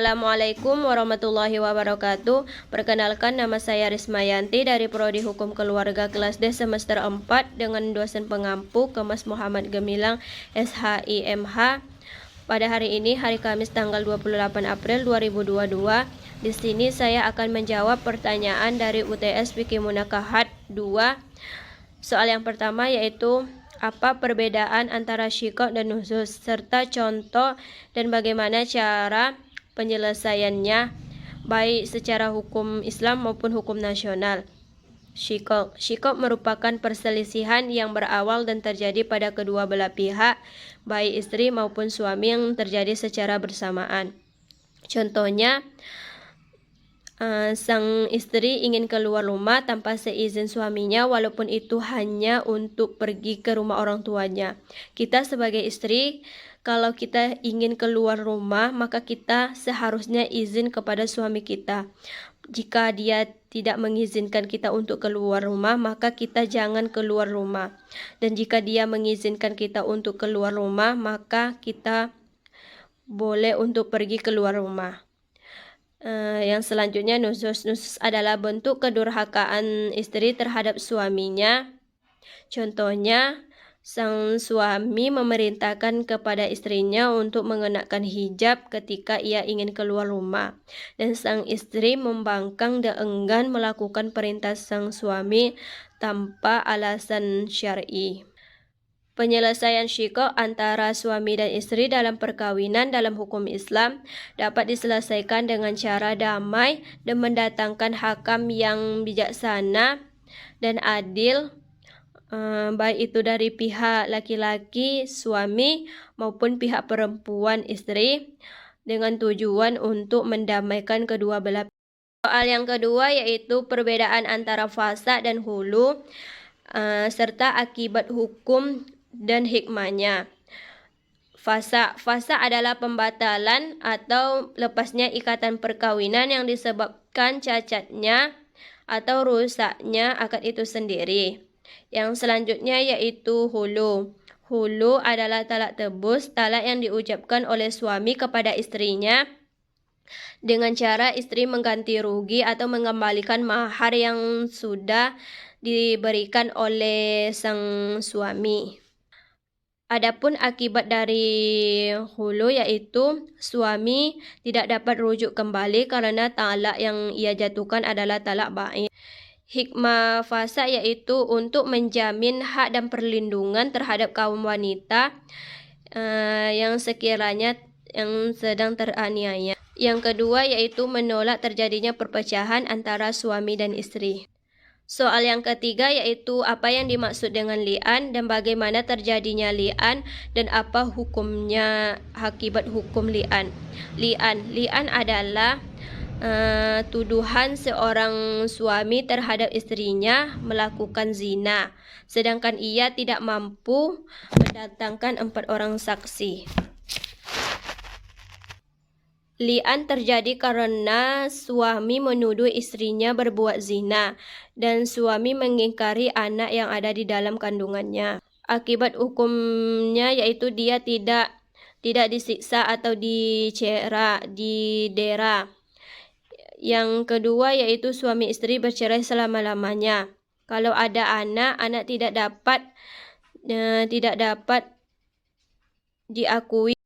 Assalamualaikum warahmatullahi wabarakatuh. Perkenalkan, nama saya Rismayanti dari Prodi Hukum Keluarga kelas D semester 4 dengan dosen pengampu Kemas Muhammad Gemilang SHIMH. Pada hari ini, hari Kamis tanggal 28 April 2022, di sini saya akan menjawab pertanyaan dari UTS Fikih Munakahat 2. Soal yang pertama yaitu apa perbedaan antara syikok dan nuzuz, serta contoh dan bagaimana cara penyelesaiannya baik secara hukum Islam maupun hukum nasional. Syikok merupakan perselisihan yang berawal dan terjadi pada kedua belah pihak, baik istri maupun suami, yang terjadi secara bersamaan. Contohnya, sang istri ingin keluar rumah tanpa seizin suaminya, walaupun itu hanya untuk pergi ke rumah orang tuanya. Kita sebagai istri, kalau kita ingin keluar rumah, maka kita seharusnya izin kepada suami kita. Jika dia tidak mengizinkan kita untuk keluar rumah, maka kita jangan keluar rumah. Dan jika dia mengizinkan kita untuk keluar rumah, maka kita boleh untuk pergi keluar rumah. Yang selanjutnya, nuzuz adalah bentuk kedurhakaan istri terhadap suaminya. Contohnya, sang suami memerintahkan kepada istrinya untuk mengenakan hijab ketika ia ingin keluar rumah, dan sang istri membangkang dan enggan melakukan perintah sang suami tanpa alasan syar'i. Penyelesaian syikok antara suami dan istri dalam perkawinan dalam hukum Islam dapat diselesaikan dengan cara damai dan mendatangkan hakam yang bijaksana dan adil, baik itu dari pihak laki-laki suami maupun pihak perempuan istri, dengan tujuan untuk mendamaikan kedua belah pihak. Soal yang kedua yaitu perbedaan antara fasaq dan hulu, serta akibat hukum dan hikmahnya. Fasaq adalah pembatalan atau lepasnya ikatan perkawinan yang disebabkan cacatnya atau rusaknya akad itu sendiri. Yang selanjutnya yaitu hulu. Hulu adalah talak tebus, talak yang diucapkan oleh suami kepada istrinya dengan cara istri mengganti rugi atau mengembalikan mahar yang sudah diberikan oleh sang suami. Adapun akibat dari hulu yaitu suami tidak dapat rujuk kembali karena talak yang ia jatuhkan adalah talak bain. Hikmah fasaq yaitu untuk menjamin hak dan perlindungan terhadap kaum wanita yang sekiranya yang sedang teraniaya. Yang kedua yaitu menolak terjadinya perpecahan antara suami dan istri. Soal yang ketiga yaitu apa yang dimaksud dengan li'an dan bagaimana terjadinya li'an dan apa hukumnya, akibat hukum li'an. Li'an adalah tuduhan seorang suami terhadap istrinya melakukan zina, sedangkan ia tidak mampu mendatangkan 4 orang saksi. Li'an terjadi karena suami menuduh istrinya berbuat zina dan suami mengingkari anak yang ada di dalam kandungannya. Akibat hukumnya yaitu dia tidak disiksa atau dicera, didera. Yang kedua yaitu suami istri bercerai selama-lamanya. Kalau ada anak tidak dapat diakui